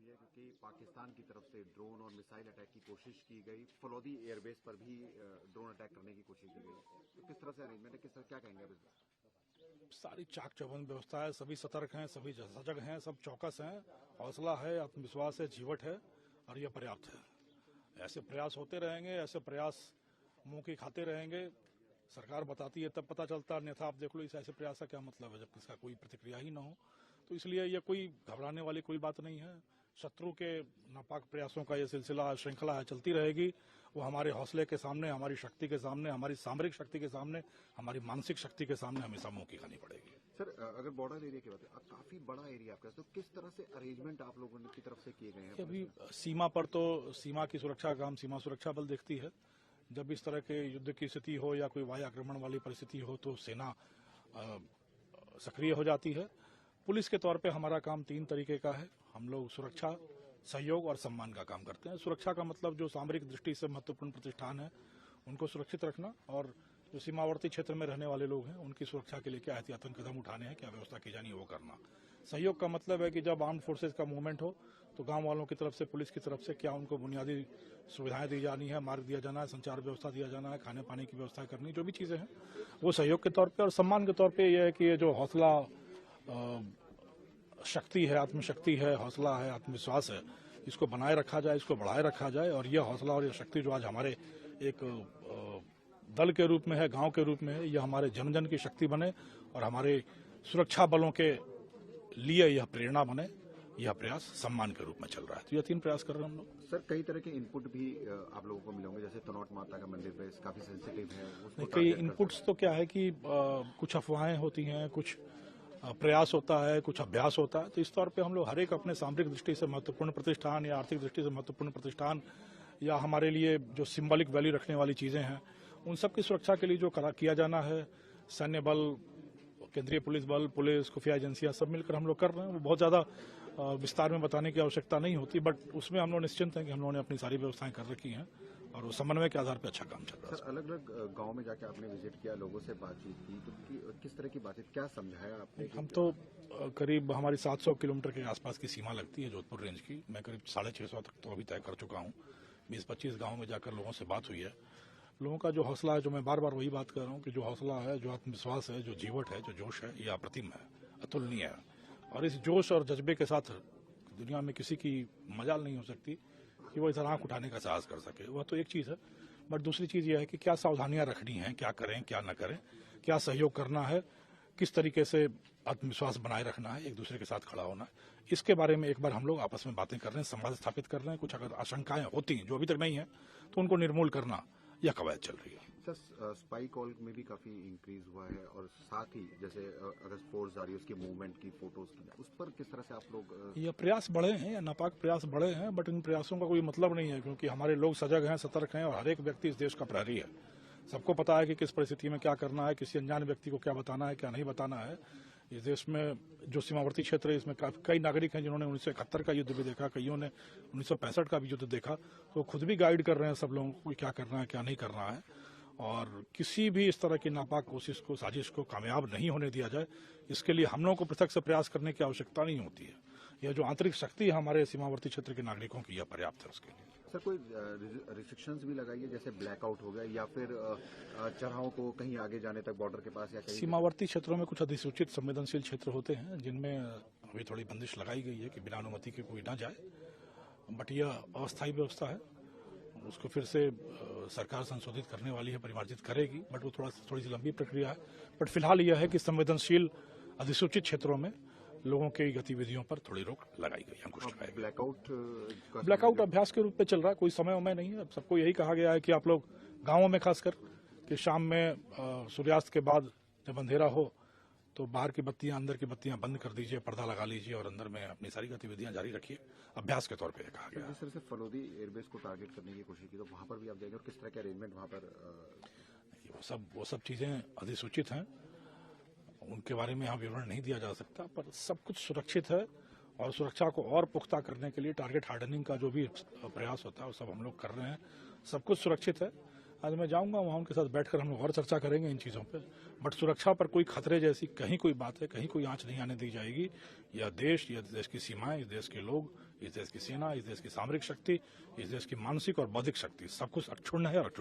है क्योंकि पाकिस्तान की तरफ से ड्रोन और मिसाइल अटैक की कोशिश की गई, फलौदी एयरबेस पर भी ड्रोन अटैक करने की कोशिश की गई। तो किस तरह से अरेंजमेंट है, किस तरह क्या कहेंगे आप इस बार? सारी चाक चौबंद व्यवस्था है, सभी सतर्क हैं, सभी सजग हैं, सब चौकस हैं, हौसला है, आत्मविश्वास है, जीवट है और यह पर्याप्त है। ऐसे प्रयास होते रहेंगे, ऐसे प्रयास मुंह की खाते रहेंगे। सरकार बताती है तब पता चलता है, अन्यथा आप देख लो इस ऐसे प्रयास का क्या मतलब है जब इसका कोई प्रतिक्रिया ही न हो। तो इसलिए ये कोई घबराने वाली कोई बात नहीं है। शत्रु के नापाक प्रयासों का ये सिलसिला श्रृंखला है, चलती रहेगी। वो हमारे हौसले के सामने, हमारी शक्ति के सामने, हमारी सामरिक शक्ति के सामने, हमारी मानसिक शक्ति के सामने हमेशा मुंह की खानी पड़ेगी। सर, अगर बॉर्डर एरिया की बात है, काफी बड़ा एरिया आपका, तो किस तरह से अरेंजमेंट आप लोगों की तरफ से किए गए हैं? अभी सीमा पर तो सीमा की सुरक्षा का काम सीमा सुरक्षा बल देखती है। जब इस तरह के युद्ध की स्थिति हो या कोई वायु आक्रमण वाली परिस्थिति हो तो सेना सक्रिय हो जाती है। पुलिस के तौर पे हमारा काम 3 तरीके का है। हम लोग सुरक्षा, सहयोग और सम्मान का काम करते हैं। सुरक्षा का मतलब जो सामरिक दृष्टि से महत्वपूर्ण प्रतिष्ठान है उनको सुरक्षित रखना, और जो सीमावर्ती क्षेत्र में रहने वाले लोग हैं उनकी सुरक्षा के लिए क्या एहतियातन कदम उठाने हैं, क्या व्यवस्था की जानी है वो करना। सहयोग का मतलब है कि जब आर्म्ड फोर्सेज का मूवमेंट हो तो गांव वालों की तरफ से, पुलिस की तरफ से क्या उनको बुनियादी सुविधाएं दी जानी है, मार्ग दिया जाना है, संचार व्यवस्था दिया जाना है, खाने पानी की व्यवस्था करनी, जो भी चीजें हैं वो सहयोग के तौर पर। और सम्मान के तौर पर यह है कि ये जो हौसला, शक्ति है, आत्मशक्ति है, हौसला है, आत्मविश्वास है, इसको बनाए रखा जाए, इसको बढ़ाए रखा जाए। और यह हौसला और यह शक्ति जो आज हमारे एक दल के रूप में है, गांव के रूप में है, यह हमारे जन जन की शक्ति बने और हमारे सुरक्षा बलों के लिए यह प्रेरणा बने। यह प्रयास सम्मान के रूप में चल रहा है। तो यह 3 प्रयास कर रहे हैं हम लोग। सर, कई तरह के इनपुट भी आप लोगों को मिले होंगे, जैसे तनौट माता का मंदिर पे काफी सेंसिटिव है। कई इनपुट्स तो क्या है कि कुछ अफवाहें होती हैं, कुछ प्रयास होता है, कुछ अभ्यास होता है। तो इस तौर पे हम लोग हर एक अपने सामरिक दृष्टि से महत्वपूर्ण प्रतिष्ठान या आर्थिक दृष्टि से महत्वपूर्ण प्रतिष्ठान या हमारे लिए जो सिंबॉलिक वैल्यू रखने वाली चीजें हैं, उन सब की सुरक्षा के लिए जो किया जाना है, सैन्य बल, केंद्रीय पुलिस बल, पुलिस, खुफिया एजेंसियां सब मिलकर हम लोग कर रहे हैं। वो बहुत ज्यादा विस्तार में बताने की आवश्यकता नहीं होती, बट उसमें हम लोग निश्चिंत हैं कि हम लोगों ने अपनी सारी व्यवस्थाएं कर रखी हैं और वो समन्वय के आधार पर अच्छा काम चल रहा है। सर, अलग अलग गांव में जाके आपने विजिट किया, लोगों से बातचीत की, तो किस तरह की बातचीत, क्या समझाया आपने? हम तो करीब हमारी 700 किलोमीटर के आसपास की सीमा लगती है जोधपुर रेंज की। मैं करीब 650 तक तो अभी तय कर चुका हूँ। 20-25 गाँव में जाकर लोगों से बात हुई है। लोगों का जो हौसला है, जो मैं बार बार वही बात कर रहा हूँ कि जो हौसला है, जो आत्मविश्वास है, जो जीवट है, जो जोश है, ये अप्रतिम है, अतुलनीय है। और इस जोश और जज्बे के साथ दुनिया में किसी की मजाल नहीं हो सकती कि वो इधर आंख उठाने का साहस कर सके। वह तो एक चीज है, बट दूसरी चीज यह है कि क्या सावधानियां रखनी है, क्या करें क्या न करें, क्या सहयोग करना है, किस तरीके से आत्मविश्वास बनाए रखना है, एक दूसरे के साथ खड़ा होना है। इसके बारे में एक बार हम लोग आपस में बातें कर रहे हैं, संवाद स्थापित कर रहे हैं। कुछ अगर आशंकाएं होती हैं जो अभी तक नहीं है तो उनको निर्मूल करना यह कवायद चल रही है। सर, स्पाई कॉल में भी काफी इंक्रीज हुआ है, और साथ ही जैसे अगर फोर्स आ रही है उसकी मूवमेंट की फोटोज की, उस पर किस तरह से आप लोग? ये प्रयास बढ़े हैं, या नापाक प्रयास बढ़े हैं, बट इन प्रयासों का कोई मतलब नहीं है, क्योंकि हमारे लोग सजग हैं, सतर्क हैं और हर एक व्यक्ति इस देश का प्रहरी है। सबको पता है कि किस परिस्थिति में क्या करना है, किसी अनजान व्यक्ति को क्या बताना है, क्या नहीं बताना है। इस देश में जो सीमावर्ती क्षेत्र है, इसमें कई नागरिक हैं जिन्होंने 1971 का युद्ध भी देखा, कईयों ने 1965 का भी युद्ध देखा, तो खुद भी गाइड कर रहे हैं सब लोगों को क्या करना है, क्या नहीं करना है। और किसी भी इस तरह की नापाक कोशिश को, साजिश को कामयाब नहीं होने दिया जाए, इसके लिए हम लोगों को पृथक से प्रयास करने की आवश्यकता नहीं होती है। यह जो आंतरिक शक्ति है हमारे सीमावर्ती क्षेत्र के नागरिकों की, यह पर्याप्त है उसके लिए। सर, कोई रिस्ट्रिक्शंस भी लगाई है, जैसे ब्लैकआउट हो गया या फिर चढ़ाव को कहीं आगे जाने तक बॉर्डर के पास, या कहीं? सीमावर्ती क्षेत्रों में कुछ अधिसूचित संवेदनशील क्षेत्र होते हैं जिनमें अभी थोड़ी बंदिश लगाई गई है कि बिना अनुमति के कोई ना जाए, बट यह अस्थायी व्यवस्था है। उसको फिर से सरकार संशोधित करने वाली है, परिमार्जित करेगी, बट वो थोड़ी सी लंबी प्रक्रिया है। बट फिलहाल यह है कि संवेदनशील अधिसूचित क्षेत्रों में लोगों की गतिविधियों पर थोड़ी रोक लगाई गई, अंकुश लगाई गई। ब्लैकआउट अभ्यास के रूप में चल रहा है, कोई समय उमय नहीं है। सबको यही कहा गया है कि आप लोग गांवों में खासकर कि शाम में सूर्यास्त के बाद जब अंधेरा हो तो बाहर की बत्तियां, अंदर की बत्तियां बंद कर दीजिए, पर्दा लगा लीजिए और अंदर में अपनी सारी गतिविधियां जारी रखिए। अभ्यास के तौर पर कहा गया। जिस तरह से फलौदी एयरबेस को टारगेट करने की कोशिश की, तो वहां पर भी आप जाएंगे, और किस तरह के अरेंजमेंट वहां पर? वो सब चीजें अधिसूचित हैं, उनके बारे में यहाँ विवरण नहीं दिया जा सकता, पर सब कुछ सुरक्षित है। और सुरक्षा को और पुख्ता करने के लिए टारगेट हार्डनिंग का जो भी प्रयास होता है वो सब हम लोग कर रहे हैं। सब कुछ सुरक्षित है। आज मैं जाऊंगा वहां उनके साथ बैठकर हम लोग और चर्चा करेंगे इन चीज़ों पे। बट सुरक्षा पर कोई खतरे जैसी कहीं कोई बात है, कहीं कोई आंच नहीं आने दी जाएगी। यह देश की सीमाएं, इस देश के लोग, इस देश की सेना, इस देश की सामरिक शक्ति, इस देश की मानसिक और बौद्धिक शक्ति, सब कुछ अक्षुण्ण है और अटूट